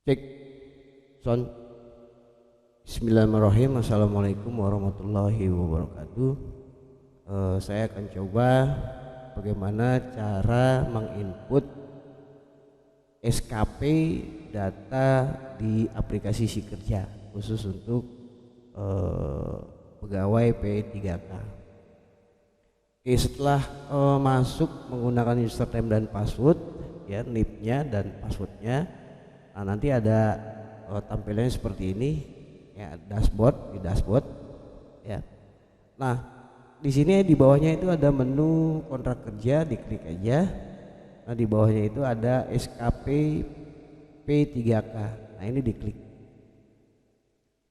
Cek sound. Bismillahirrahmanirrahim. Assalamualaikum warahmatullahi wabarakatuh. Saya akan coba bagaimana cara menginput SKP data di aplikasi Si Kerja khusus untuk pegawai P3K. Oke, setelah masuk menggunakan username dan password, ya, NIP-nya dan passwordnya. Nah, nanti ada tampilannya seperti ini, ya, dashboard, ya. Nah, di sini di bawahnya itu ada menu kontrak kerja, diklik aja. Nah, di bawahnya itu ada SKP P3K. Nah, ini diklik.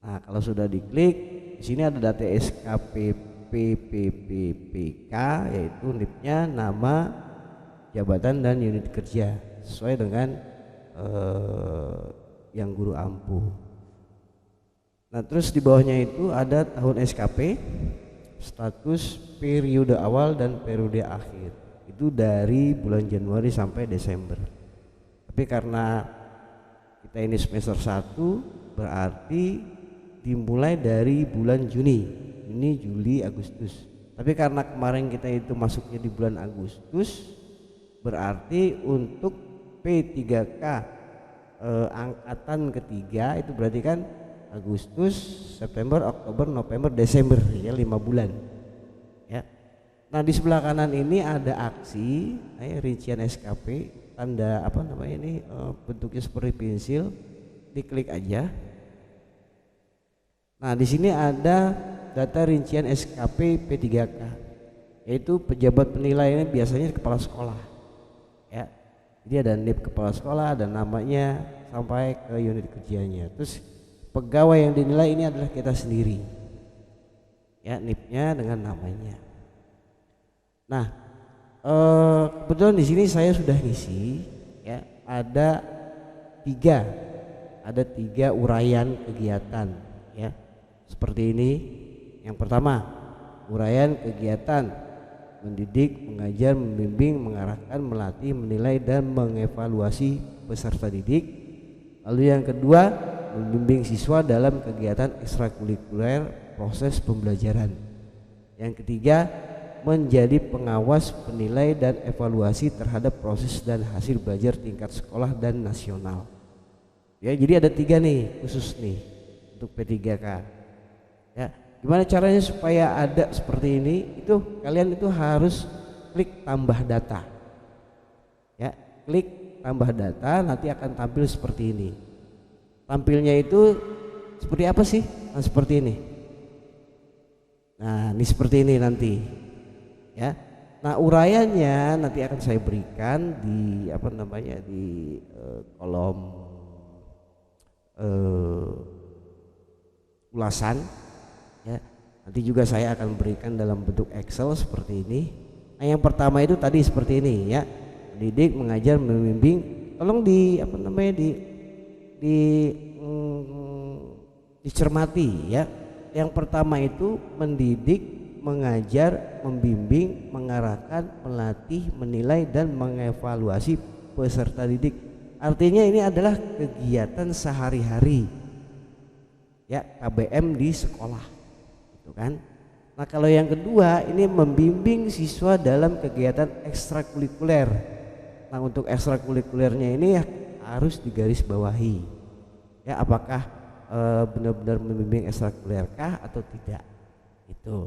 Nah, kalau sudah diklik, di sini ada data SKP PPPPK, yaitu NIP-nya, nama, jabatan dan unit kerja sesuai dengan yang guru ampuh. Nah, terus di bawahnya itu ada tahun SKP, status periode awal dan periode akhir. Itu dari bulan Januari sampai Desember. Tapi karena kita ini semester 1, berarti dimulai dari bulan Juni, Juli, Agustus. Tapi karena kemarin kita itu masuknya di bulan Agustus, berarti untuk P3K angkatan ketiga itu berarti kan Agustus, September, Oktober, November, Desember, ya, 5 bulan, ya. Nah, di sebelah kanan ini ada aksi, rincian SKP, tanda apa namanya ini, bentuknya seperti pensil, diklik aja. Nah, di sini ada data rincian SKP P3K, yaitu pejabat penilai ini biasanya kepala sekolah, ya. Jadi ada NIP kepala sekolah dan namanya sampai ke unit kerjanya. Terus pegawai yang dinilai ini adalah kita sendiri, ya, NIP-nya dengan namanya. Nah, kebetulan di sini saya sudah ngisi, ya, ada tiga uraian kegiatan, ya, seperti ini. Yang pertama, uraian kegiatan mendidik, mengajar, membimbing, mengarahkan, melatih, menilai dan mengevaluasi peserta didik. Lalu yang kedua, membimbing siswa dalam kegiatan ekstrakurikuler proses pembelajaran. Yang ketiga, menjadi pengawas, penilai dan evaluasi terhadap proses dan hasil belajar tingkat sekolah dan nasional. Ya, jadi ada 3 nih khusus nih untuk P3K. Ya, gimana caranya supaya ada seperti ini? Itu kalian itu harus klik tambah data, ya, klik tambah data, nanti akan tampil seperti ini. Tampilnya itu seperti apa sih? Nah, seperti ini. Nah, ini seperti ini nanti, ya. Nah, uraiannya nanti akan saya berikan di apa namanya di kolom ulasan, ya. Nanti juga saya akan berikan dalam bentuk Excel seperti ini. Nah, yang pertama itu tadi seperti ini, ya, mendidik, mengajar, membimbing. Tolong di apa namanya dicermati, ya. Yang pertama itu mendidik, mengajar, membimbing, mengarahkan, melatih, menilai dan mengevaluasi peserta didik. Artinya ini adalah kegiatan sehari-hari, ya, KBM di sekolah, gitu kan. Nah, kalau yang kedua ini membimbing siswa dalam kegiatan ekstrakurikuler. Nah, untuk ekstrakurikulernya ini harus digarisbawahi, ya, apakah benar-benar membimbing ekstrakurikuler kah atau tidak, itu.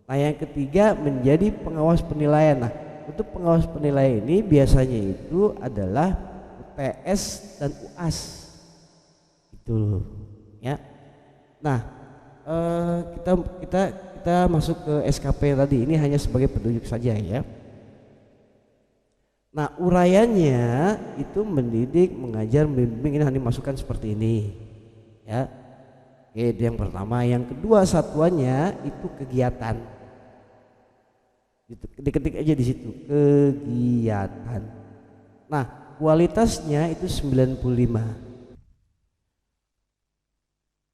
Nah, yang ketiga menjadi pengawas penilaian. Nah, untuk pengawas penilaian ini biasanya itu adalah UTS dan UAS, itu, ya. Nah, kita masuk ke SKP tadi, ini hanya sebagai petunjuk saja, ya. Nah, uraiannya itu mendidik, mengajar, membimbing, ini hanya dimasukkan seperti ini, ya. Oke, itu yang pertama. Yang kedua, satuannya itu kegiatan. Diketik aja di situ, kegiatan. Nah, kualitasnya itu 95.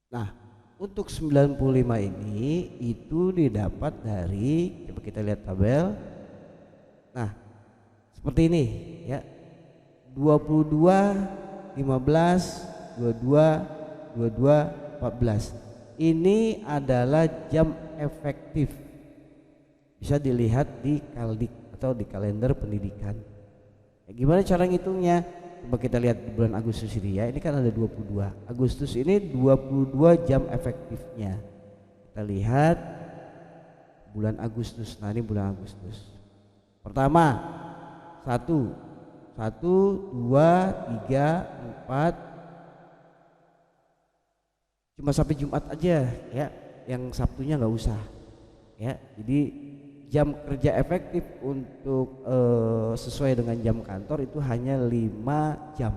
Nah, untuk 95 ini itu didapat dari, coba kita lihat tabel. Nah, seperti ini, ya. 22, 15, 22, 14. Ini adalah jam efektif. Bisa dilihat di Kaldik atau di kalender pendidikan. Gimana cara ngitungnya? Coba kita lihat di bulan Agustus ini ya. Ini kan ada 22. Agustus ini 22 jam efektifnya. Kita lihat bulan Agustus. Nah, ini bulan Agustus. Pertama, 1, 2, 3, 4. Cuma sampai Jumat aja ya. Yang Sabtunya nggak usah. Ya, jadi jam kerja efektif untuk sesuai dengan jam kantor itu hanya 5 jam.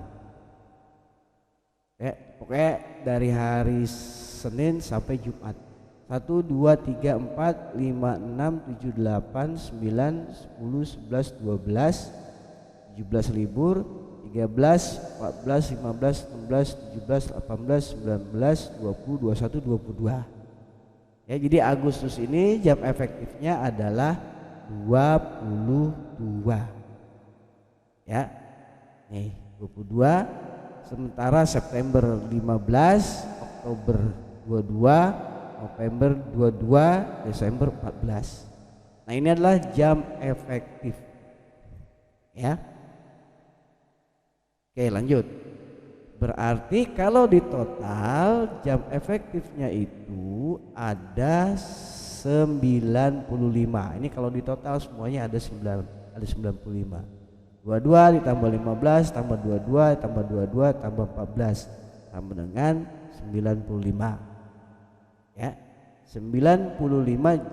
Ya, pokoknya dari hari Senin sampai Jumat. 1, 2, 3, 4, 5, 6, 7, 8, 9, 10, 11, 12, 17 libur, 13, 14, 15, 16, 17, 18, 19, 20, 21, 22. Ya, jadi Agustus ini jam efektifnya adalah 22. Ya. Nih, 22. Sementara September 15, Oktober 22, November 22, Desember 14. Nah, ini adalah jam efektif. Ya. Oke, lanjut. Berarti kalau di total jam efektifnya itu ada 95. Ini kalau di total semuanya ada 95. 22 ditambah 15 tambah 22 tambah 22 tambah 14 tambah dengan 95. Ya. 95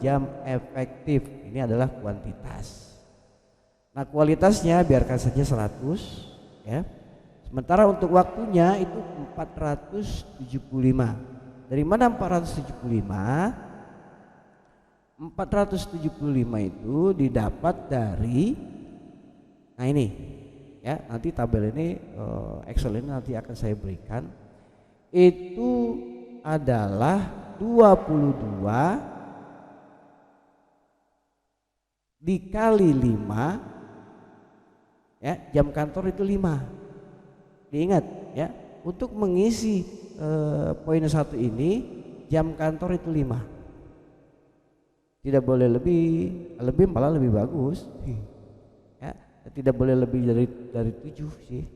jam efektif. Ini adalah kuantitas. Nah, kualitasnya biarkan saja 100 ya. Sementara untuk waktunya itu 475. Dari mana 475? 475 itu didapat dari, nah ini ya, nanti tabel ini Excel ini nanti akan saya berikan. Itu adalah 22 dikali 5 ya, jam kantor itu 5. Diingat ya, untuk mengisi poin 1 ini jam kantor itu 5. Tidak boleh lebih malah lebih bagus. Ya, tidak boleh lebih dari 7 sih.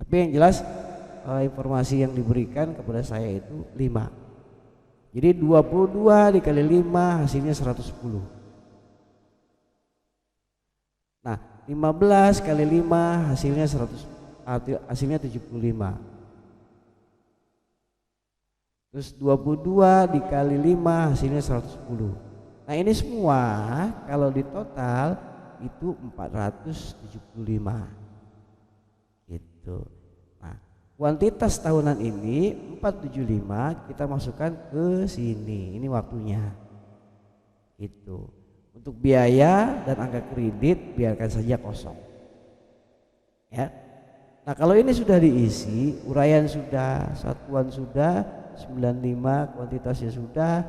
Tapi yang jelas informasi yang diberikan kepada saya itu 5. Jadi 22 dikali 5 hasilnya 110. Nah, 15 kali 5 hasilnya 75. Terus 22 dikali 5 hasilnya 110. Nah, ini semua kalau di total itu 475 gitu. Nah, kuantitas tahunan ini 475 kita masukkan ke sini. Ini waktunya gitu. Untuk biaya dan angka kredit biarkan saja kosong ya. Nah, kalau ini sudah diisi, uraian sudah, satuan sudah, 95 kuantitasnya sudah,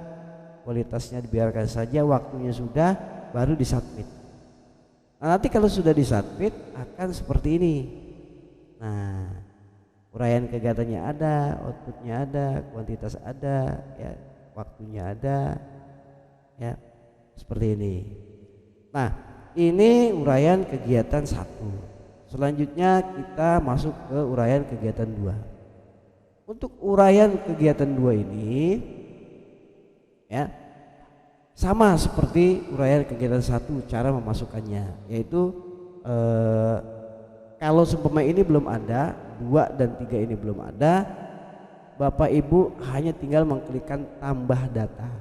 kualitasnya dibiarkan saja, waktunya sudah, baru disubmit. Nah, nanti kalau sudah disubmit akan seperti ini. Nah, uraian kegiatannya ada, outputnya ada, kuantitas ada, ya, waktunya ada, ya, seperti ini. Nah, ini uraian kegiatan 1. Selanjutnya kita masuk ke uraian kegiatan 2. Untuk uraian kegiatan 2 ini ya sama seperti uraian kegiatan 1 cara memasukkannya, yaitu kalau seumpama ini belum ada, 2 dan 3 ini belum ada, Bapak Ibu hanya tinggal mengklikkan tambah data.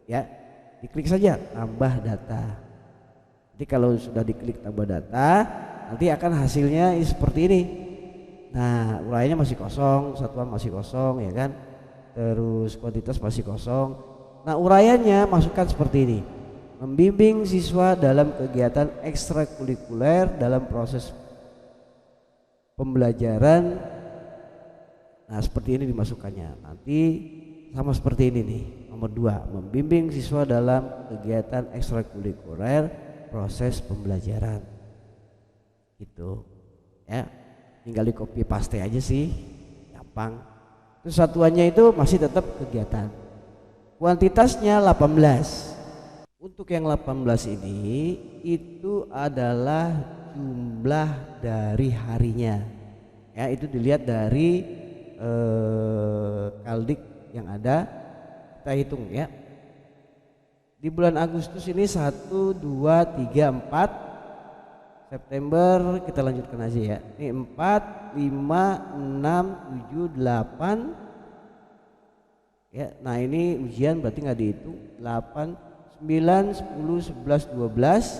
Ya, diklik saja tambah data. Jadi kalau sudah diklik tambah data, nanti akan hasilnya seperti ini. Nah, uraiannya masih kosong, satuan masih kosong ya kan, terus kuantitas masih kosong. Nah, uraiannya masukkan seperti ini: membimbing siswa dalam kegiatan ekstrakurikuler dalam proses pembelajaran. Nah, seperti ini dimasukkannya. Nanti sama seperti ini nih, nomor 2, membimbing siswa dalam kegiatan ekstrakurikuler proses pembelajaran gitu ya. Tinggal di copy paste aja sih, Jepang. Itu satuannya itu masih tetap kegiatan. Kuantitasnya 18. Untuk yang 18 ini itu adalah jumlah dari harinya. Ya, itu dilihat dari kaldik yang ada, kita hitung ya. Di bulan Agustus ini 1, 2, 3, 4. September kita lanjutkan aja ya. Ini 4, 5, 6, 7, 8. Ya, nah ini ujian berarti nggak dihitung. 8, 9, 10, 11, 12,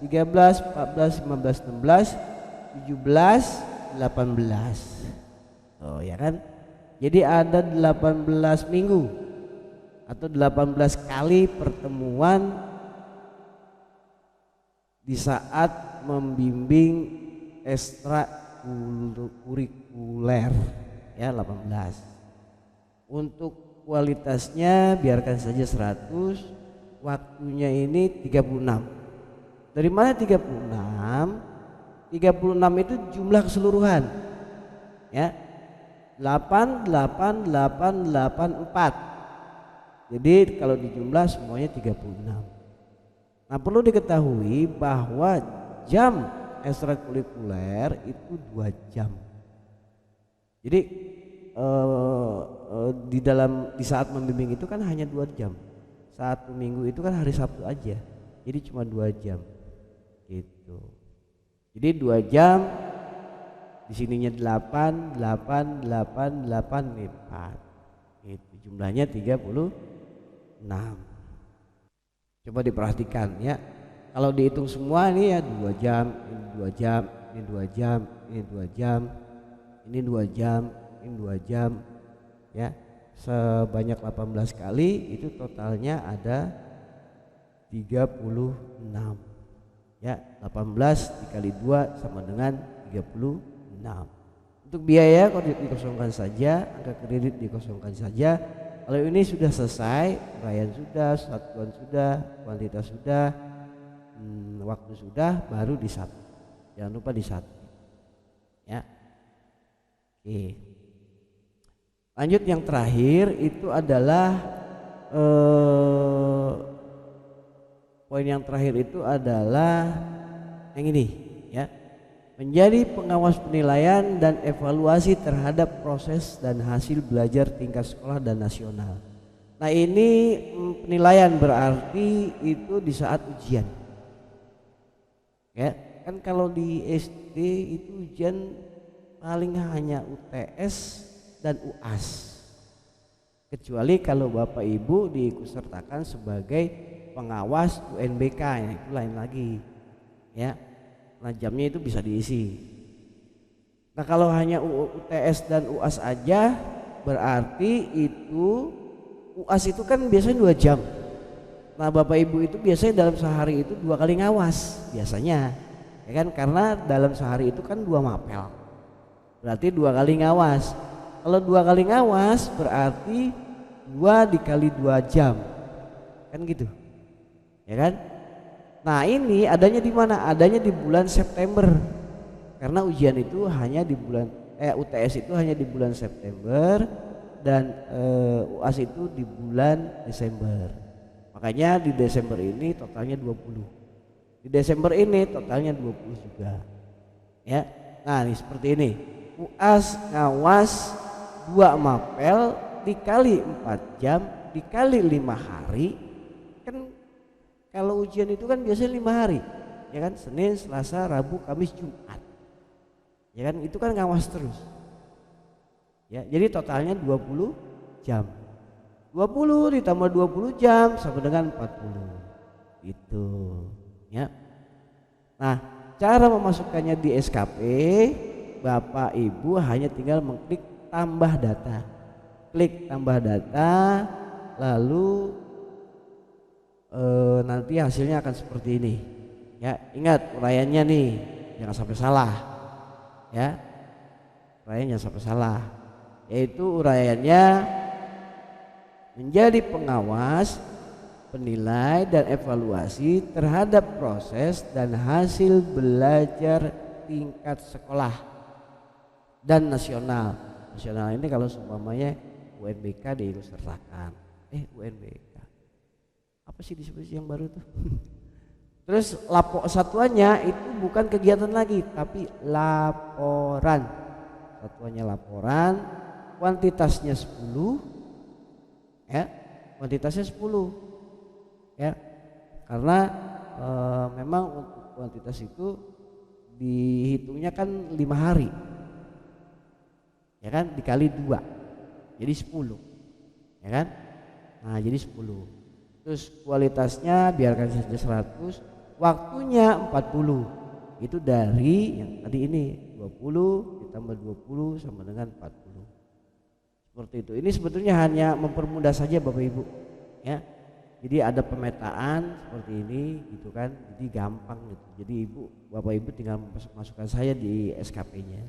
13, 14, 15, 16, 17, 18. Oh ya kan? Jadi ada 18 minggu atau 18 kali pertemuan di saat membimbing ekstrakurikuler ya 18. Untuk kualitasnya biarkan saja 100. Waktunya ini 36. Dari mana 36? 36 itu jumlah keseluruhan ya, 8, 8, 8, 8, 4. Jadi kalau dijumlah semuanya 36. Nah perlu diketahui bahwa jam ekstrakurikuler itu 2 jam. Jadi di saat membimbing itu kan hanya 2 jam. 1 minggu itu kan hari Sabtu aja, jadi cuma 2 jam gitu. Jadi 2 jam, di sininya 8, 8, 8, 8, 4. Itu jumlahnya 36. Coba diperhatikan ya. Kalau dihitung semua ini ya 2 jam, ini 2 jam, ini 2 jam, ini 2 jam, ini 2 jam, ini 2 jam ya. Sebanyak 18 kali itu totalnya ada 36 ya. 18 dikali 2 sama dengan 36. Untuk biaya kalau dikosongkan saja, angka kredit dikosongkan saja. Kalau ini sudah selesai, uraian sudah, satuan sudah, kuantitas sudah, waktu sudah, baru di satu. Jangan lupa di satu ya. Oke. Lanjut yang terakhir itu adalah poin yang terakhir itu adalah yang ini ya. Menjadi pengawas penilaian dan evaluasi terhadap proses dan hasil belajar tingkat sekolah dan nasional. Nah ini penilaian berarti itu di saat ujian ya. Kan kalau di SD itu ujian paling hanya UTS dan UAS, kecuali kalau Bapak Ibu diikutsertakan sebagai pengawas UNBK ya, itu lain lagi ya. Nah jamnya itu bisa diisi. Nah kalau hanya UTS dan UAS aja berarti itu UAS itu kan biasanya 2 jam. Nah Bapak Ibu itu biasanya dalam sehari itu 2 kali ngawas biasanya ya kan, karena dalam sehari itu kan 2 mapel, berarti 2 kali ngawas. Kalau 2 kali ngawas berarti 2 dikali 2 jam kan gitu ya kan. Nah ini adanya di mana? Adanya di bulan September, karena ujian itu hanya di bulan UTS itu hanya di bulan September dan UAS itu di bulan Desember. Makanya di Desember ini totalnya 20. Di Desember ini totalnya 20 juga ya. Nah ini seperti ini, UAS ngawas 2 mapel dikali 4 jam dikali 5 hari kan. Kalau ujian itu kan biasanya 5 hari ya kan, Senin, Selasa, Rabu, Kamis, Jumat ya kan, itu kan ngawas terus ya. Jadi totalnya 20 jam, 20 ditambah 20 jam sama dengan 40 itu ya. Nah cara memasukkannya di SKP, Bapak Ibu hanya tinggal mengklik tambah data, klik tambah data, lalu nanti hasilnya akan seperti ini ya. Ingat uraiannya nih jangan sampai salah ya, uraiannya jangan sampai salah, yaitu uraiannya menjadi pengawas penilai dan evaluasi terhadap proses dan hasil belajar tingkat sekolah dan nasional nasional ini kalau seumpamanya UNBK diikutsertakan. UNBK apa sih disebut yang baru tuh? Terus satuannya itu bukan kegiatan lagi tapi laporan. Satuannya laporan, kuantitasnya 10 ya. Kuantitasnya 10 ya. Karena memang untuk kuantitas itu dihitungnya kan 5 hari. Ya kan, dikali 2. Jadi 10. Ya kan? Nah, jadi 10. Terus kualitasnya biarkan saja 100, waktunya 40. Itu dari yang tadi ini 20 ditambah 20 sama dengan 40. Seperti itu. Ini sebetulnya hanya mempermudah saja Bapak Ibu, ya. Jadi ada pemetaan seperti ini gitu kan. Jadi gampang gitu. Jadi Bapak Ibu tinggal masukkan saya di SKP-nya.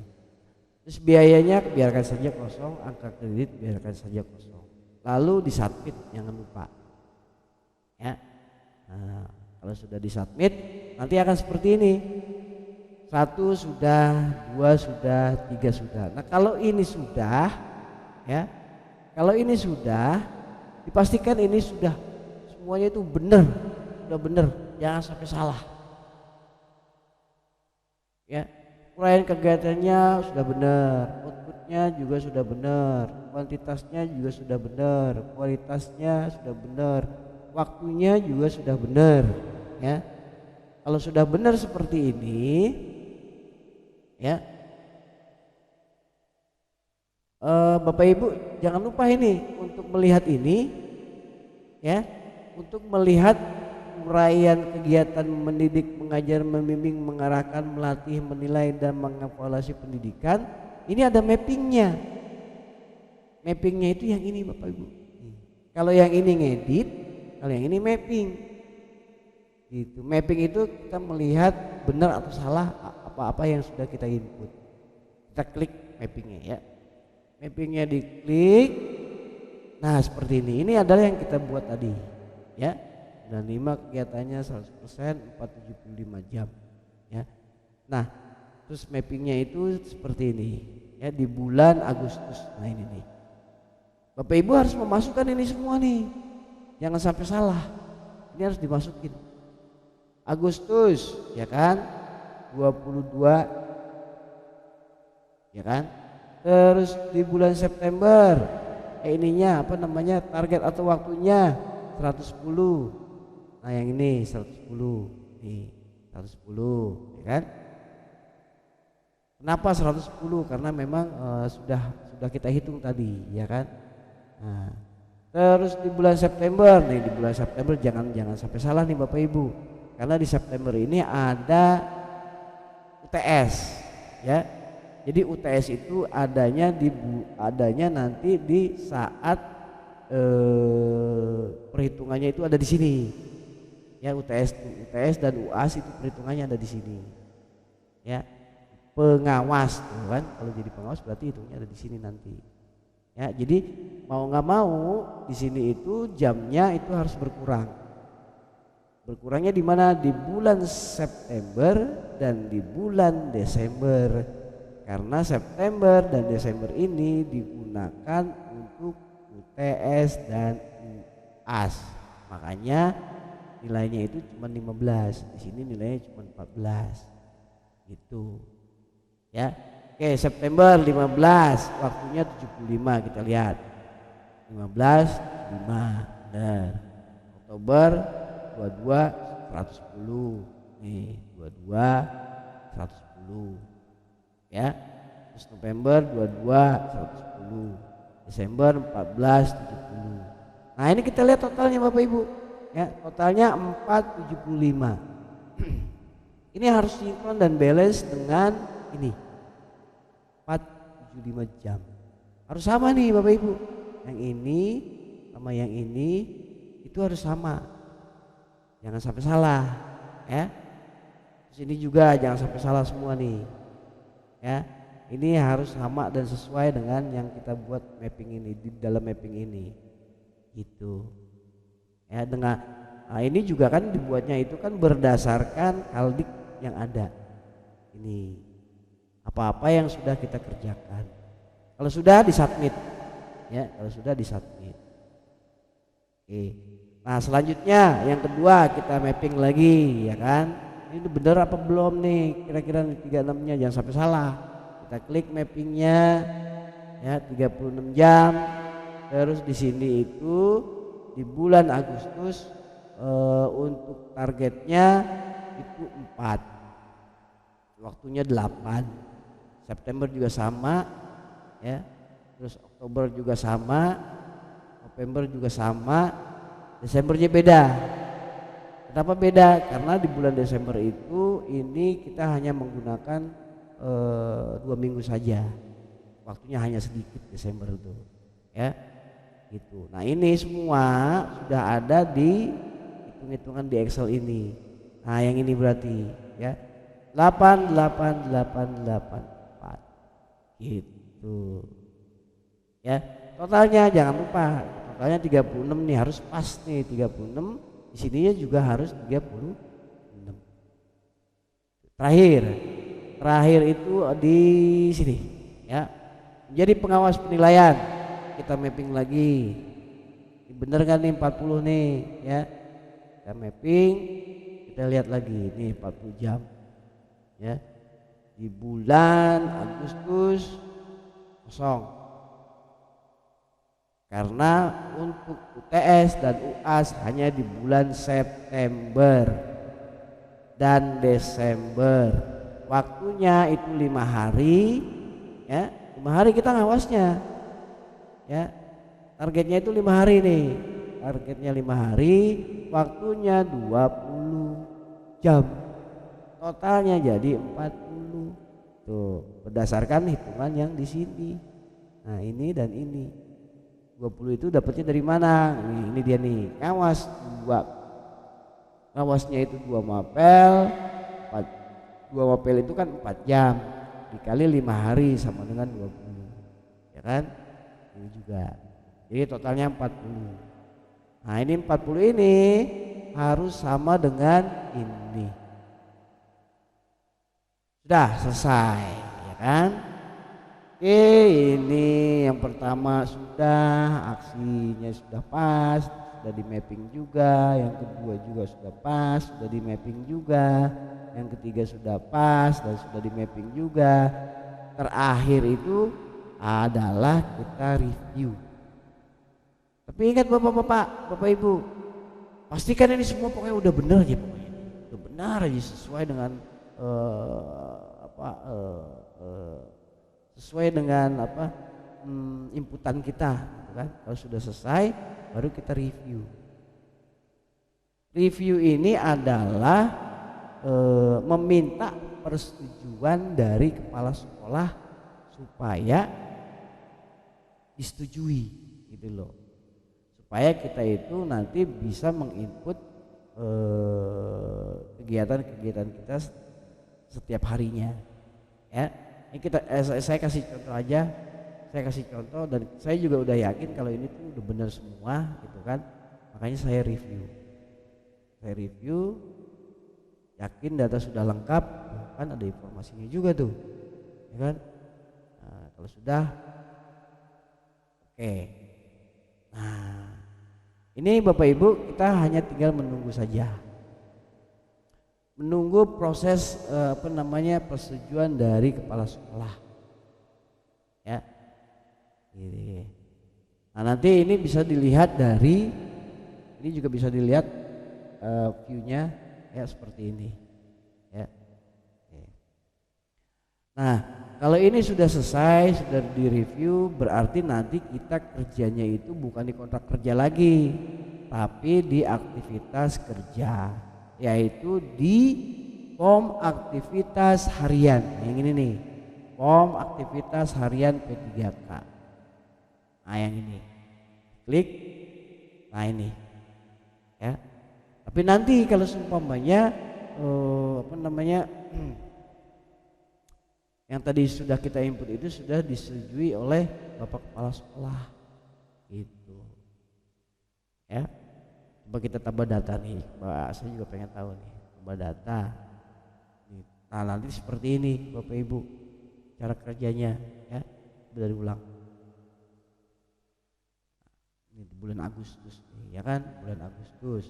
Terus biayanya biarkan saja kosong, angka kredit biarkan saja kosong. Lalu disubmit, jangan lupa. Ya. Nah, kalau sudah disubmit nanti akan seperti ini. 1 sudah, 2 sudah, 3 sudah. Nah, kalau ini sudah ya. Kalau ini sudah dipastikan ini sudah semuanya itu benar. Sudah benar, jangan sampai salah. Ya. Uraian kegiatannya sudah benar, outputnya juga sudah benar, kuantitasnya juga sudah benar, kualitasnya sudah benar, waktunya juga sudah benar, ya. Kalau sudah benar seperti ini, ya, Bapak Ibu jangan lupa ini untuk melihat ini, ya, untuk melihat uraian kegiatan mendidik, mengajar, membimbing, mengarahkan, melatih, menilai dan mengevaluasi pendidikan. Ini ada mappingnya. Mappingnya itu yang ini Bapak Ibu. Kalau yang ini ngedit, kalau yang ini mapping. Gitu. Mapping itu kita melihat benar atau salah apa-apa yang sudah kita input. Kita klik mappingnya ya. Mappingnya diklik. Nah seperti ini. Ini adalah yang kita buat tadi. Ya. Dan 5 kegiatannya 100% 475 jam ya. Nah terus mappingnya itu seperti ini ya, di bulan Agustus. Nah ini nih Bapak Ibu harus memasukkan ini semua nih, jangan sampai salah. Ini harus dimasukin Agustus ya kan, 22 ya kan. Terus di bulan September ininya apa namanya, target atau waktunya 110. Nah yang ini 110 nih, 110 ya kan. Kenapa 110? Karena memang sudah kita hitung tadi ya kan. Nah, terus di bulan September nih, di bulan September jangan sampai salah nih Bapak Ibu, karena di September ini ada UTS ya. Jadi UTS itu adanya nanti di saat perhitungannya itu ada di sini. Ya UTS dan UAS itu perhitungannya ada di sini. Ya. Pengawas tuh kan, kalau jadi pengawas berarti hitungnya ada di sini nanti. Ya, jadi mau nggak mau di sini itu jamnya itu harus berkurang. Berkurangnya di mana? Di bulan September dan di bulan Desember. Karena September dan Desember ini digunakan untuk UTS dan UAS. Makanya nilainya itu cuma 15, di sini nilainya cuma 14 gitu ya. Oke, September 15, waktunya 75, kita lihat 15 5 benar. Oktober 22 110 nih, 22 110 ya. Terus November 22 110, Desember 14 70. Nah ini kita lihat totalnya Bapak Ibu ya, totalnya 475. Ini harus sinkron dan balance dengan ini 475 jam, harus sama nih Bapak Ibu. Yang ini sama yang ini itu harus sama, jangan sampai salah ya. Terus ini juga jangan sampai salah semua nih ya. Ini harus sama dan sesuai dengan yang kita buat mapping ini, di dalam mapping ini gitu ya. Dengan ini juga kan dibuatnya itu kan berdasarkan kaldik yang ada. Ini apa-apa yang sudah kita kerjakan Kalau sudah disubmit, ya kalau sudah disubmit. Oke. Nah selanjutnya yang kedua kita mapping lagi, ya kan? Ini bener apa belum nih? Kira-kira 36-nya jangan sampai salah. Kita klik mappingnya, ya 36 jam. Terus di sini itu di bulan Agustus untuk targetnya itu 4, waktunya 8. September juga sama, ya. Terus Oktober juga sama, November juga sama, Desembernya beda. Kenapa beda? Karena di bulan Desember itu ini kita hanya menggunakan 2 minggu saja, waktunya hanya sedikit Desember itu, ya gitu. Nah ini semua sudah ada di hitung-hitungan di Excel ini. Nah yang ini berarti ya 88884 gitu ya. Totalnya jangan lupa, totalnya 36 nih, harus pas nih 36. Di sininya juga harus 36. Terakhir itu di sini ya. Menjadi pengawas penilaian, kita mapping lagi. Bener kan nih 40 nih ya. Kita mapping, kita lihat lagi nih 40 jam. Ya. Di bulan Agustus kosong. Karena untuk UTS dan UAS hanya di bulan September dan Desember. Waktunya itu 5 hari ya. 5 hari kita ngawasnya ya. Targetnya itu 5 hari nih. Targetnya 5 hari, waktunya 20 jam. Totalnya jadi 40. Tuh, berdasarkan hitungan yang di sini. Nah, ini dan ini. 20 itu dapatnya dari mana? Ini dia nih. Ngawasnya itu 2 mapel. 2 mapel itu kan 4 jam. Dikali 5 hari sama dengan 20. Ya kan? Ini juga. Jadi totalnya 40. Nah, ini 40 ini harus sama dengan ini. Sudah selesai, ya kan? Oke, ini yang pertama sudah, aksinya sudah pas, sudah di mapping juga. Yang kedua juga sudah pas, sudah di mapping juga. Yang ketiga sudah pas dan sudah di mapping juga. Terakhir itu adalah kita review. Tapi ingat bapak-bapak, bapak ibu, pastikan ini semua pokoknya udah benar aja, pokoknya udah benar aja sesuai dengan sesuai dengan inputan kita, gitu kan? Kalau sudah selesai, baru kita review. Review ini adalah meminta persetujuan dari kepala sekolah supaya disetujui, gitu loh. Supaya kita itu nanti bisa menginput kegiatan-kegiatan kita setiap harinya, ya. Ini saya kasih contoh aja, dan saya juga udah yakin kalau ini tuh udah benar semua, gitu kan. Makanya saya review, yakin data sudah lengkap, kan ada informasinya juga tuh, ya kan. Nah, kalau sudah, oke. Nah, ini Bapak Ibu, kita hanya tinggal menunggu saja. Menunggu proses persetujuan dari kepala sekolah. Ya. Ini. Nah, nanti ini bisa dilihat dari ini juga bisa dilihat view-nya ya seperti ini. Ya. Nah, kalau ini sudah selesai, sudah direview, berarti nanti kita kerjanya itu bukan di kontrak kerja lagi, tapi di aktivitas kerja, yaitu di form aktivitas harian. Yang ini nih, form aktivitas harian P3K. Nah, yang ini, klik. Nah, ini, ya. Tapi nanti kalau seumpamanya yang tadi sudah kita input itu sudah disetujui oleh Bapak Kepala Sekolah, gitu. Ya, coba kita tambah data nih, saya juga pengen tahu nih, tambah data. Nah, nanti seperti ini Bapak Ibu cara kerjanya, ya. dari ulang. Ini di bulan Agustus nih, ya kan, bulan Agustus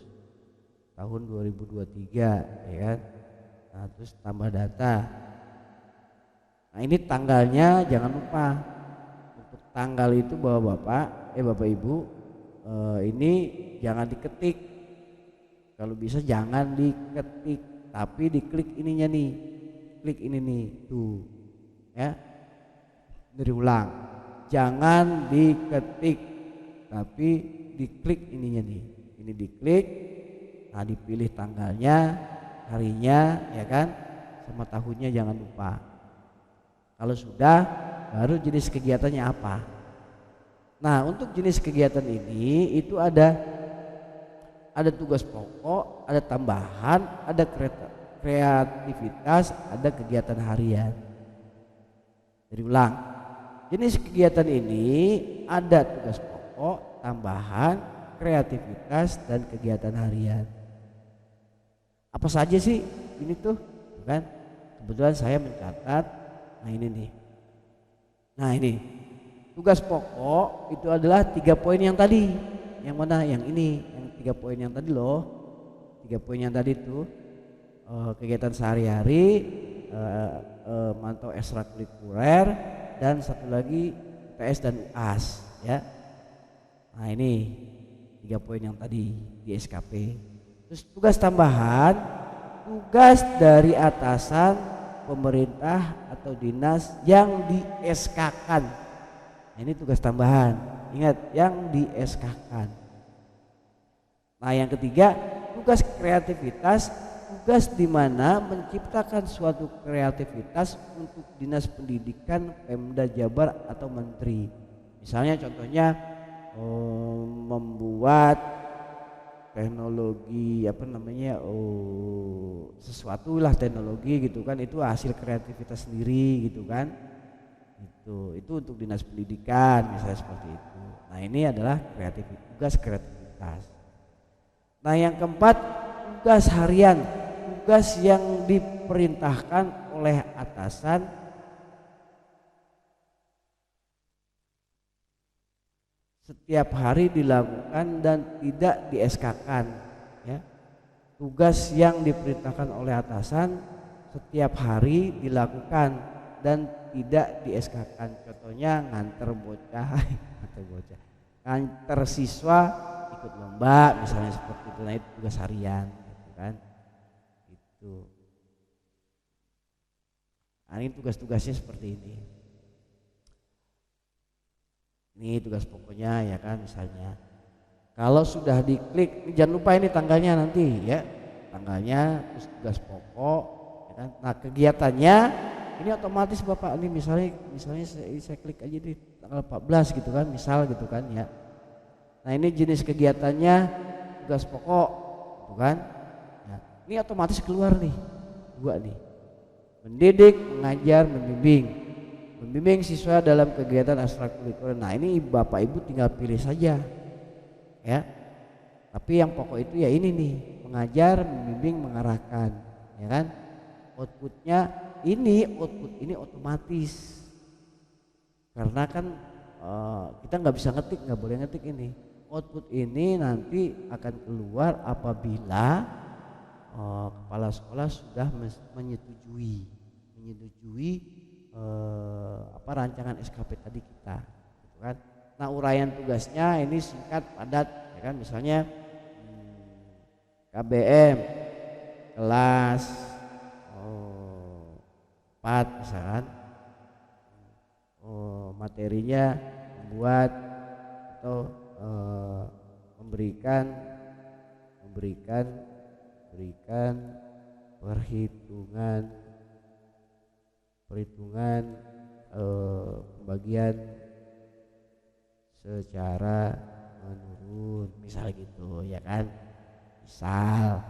tahun 2023, ya kan. Nah, terus tambah data. Nah, ini tanggalnya jangan lupa. Untuk tanggal itu Bapak Ibu, ini jangan diketik. Kalau bisa jangan diketik, tapi diklik ininya nih. Klik ini nih, tuh. Ya. Dari ulang. Jangan diketik, tapi diklik ininya nih. Ini diklik. Nah, dipilih tanggalnya, harinya, ya kan, sama tahunnya jangan lupa. Kalau sudah, baru jenis kegiatannya apa. Nah, untuk jenis kegiatan ini itu ada tugas pokok, ada tambahan, ada kreativitas, ada kegiatan harian. Jadi ulang, jenis kegiatan ini ada tugas pokok, tambahan, kreativitas, dan kegiatan harian. Apa saja sih ini tuh, kan? Kebetulan saya mencatat. Nah, ini nih. Nah, ini tugas pokok itu adalah 3 poin yang tadi. Yang mana? Yang ini, yang 3 poin yang tadi loh. 3 poin yang tadi tuh, kegiatan sehari-hari, mantau ekstrakurikuler, dan satu lagi UTS dan UAS, ya. Nah, ini 3 poin yang tadi di SKP. Terus tugas tambahan, tugas dari atasan, pemerintah atau dinas yang di SK-kan. Nah, ini tugas tambahan. Ingat, yang di SK-kan. Nah, yang ketiga, tugas kreativitas, tugas di mana menciptakan suatu kreativitas untuk dinas pendidikan, Pemda Jabar atau menteri. Misalnya contohnya membuat teknologi sesuatu lah teknologi gitu kan, itu hasil kreativitas sendiri gitu kan. Itu untuk dinas pendidikan misalnya seperti itu. Nah, ini adalah tugas kreativitas. Nah, yang keempat, tugas harian, tugas yang diperintahkan oleh atasan setiap hari dilakukan dan tidak di SK-kan, ya. Tugas yang diperintahkan oleh atasan setiap hari dilakukan dan tidak di SK-kan. Contohnya nganter bocah, nganter siswa ikut lomba misalnya seperti itu. Nah, itu tugas harian gitu kan. Itu. Nah, ini tugas-tugasnya seperti ini. Ini tugas pokoknya, ya kan, misalnya. Kalau sudah diklik, jangan lupa ini tanggalnya nanti, ya. Tanggalnya, terus tugas pokok, ya kan. Nah, kegiatannya ini otomatis Bapak ini misalnya saya klik aja di tanggal 14 gitu kan, misal gitu kan, ya. Nah, ini jenis kegiatannya tugas pokok gitu kan. Nah, ini otomatis keluar nih. 2 nih. Mendidik, mengajar, membimbing siswa dalam kegiatan ekstrakurikuler. Nah, ini Bapak Ibu tinggal pilih saja, ya. Tapi yang pokok itu ya ini nih, mengajar, membimbing, mengarahkan, ya kan. Output ini otomatis, karena kan kita nggak bisa ngetik, nggak boleh ngetik ini. Output ini nanti akan keluar apabila kepala sekolah sudah menyetujui rancangan SKP tadi kita, gitu kan. Nah, uraian tugasnya ini singkat, padat, ya kan. Misalnya KBM kelas 4 misalkan, materinya membuat atau memberikan perhitungan pembagian secara menurun, misal gitu, ya kan, misal.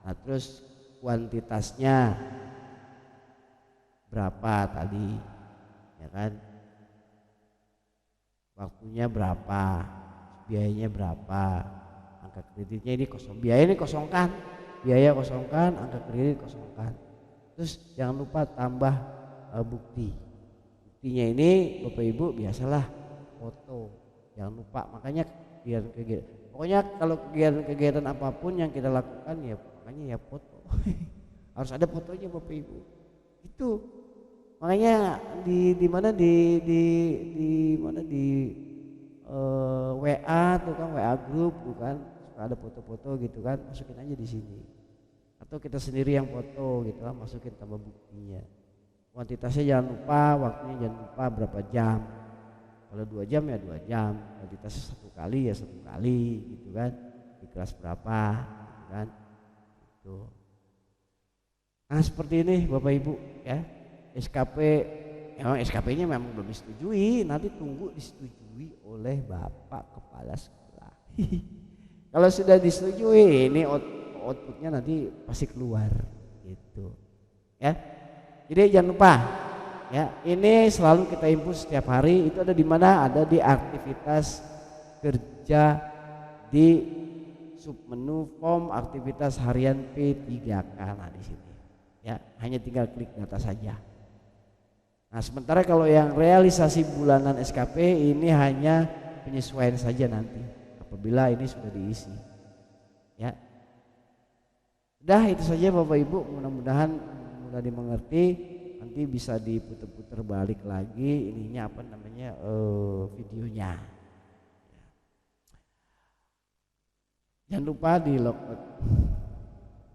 Nah, terus kuantitasnya berapa tadi, ya kan, waktunya berapa, biayanya berapa, angka kreditnya ini kosong, biaya ini kosongkan, angka kredit kosongkan. Terus jangan lupa tambah bukti buktinya ini Bapak Ibu biasalah foto, jangan lupa. Makanya kegiatan pokoknya kalau kegiatan apapun yang kita lakukan ya makanya ya foto. Harus ada fotonya Bapak Ibu. Itu makanya di mana di WA tuh kan, WA grup tuh kan suka ada foto-foto gitu kan, masukin aja di sini. Atau kita sendiri yang foto gitu kan, masukin tambah buktinya. Kuantitasnya jangan lupa, waktunya jangan lupa berapa jam. Kalau 2 jam ya 2 jam, kuantitasnya 1 kali ya 1 kali gitu kan. Di kelas berapa gitu kan. Gitu. Nah seperti ini Bapak Ibu ya. SKP, memang SKP-nya memang belum disetujui, nanti tunggu disetujui oleh Bapak Kepala Sekolah. Kalau sudah disetujui ini outputnya nanti pasti keluar gitu ya. Jadi jangan lupa ya, ini selalu kita input setiap hari. Itu ada di mana? Ada di aktivitas kerja di submenu form aktivitas harian P3K. Nah di sini ya, hanya tinggal klik data saja. Nah sementara kalau yang realisasi bulanan SKP ini hanya penyesuaian saja nanti apabila ini sudah diisi ya. Udah itu saja Bapak Ibu, mudah-mudahan mudah dimengerti. Nanti bisa diputar-putar balik lagi ininya apa namanya videonya. Jangan lupa di login.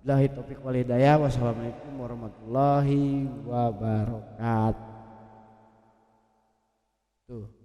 Billahi taufiq wal hidayah. Wassalamualaikum warahmatullahi wabarakatuh. Tuh.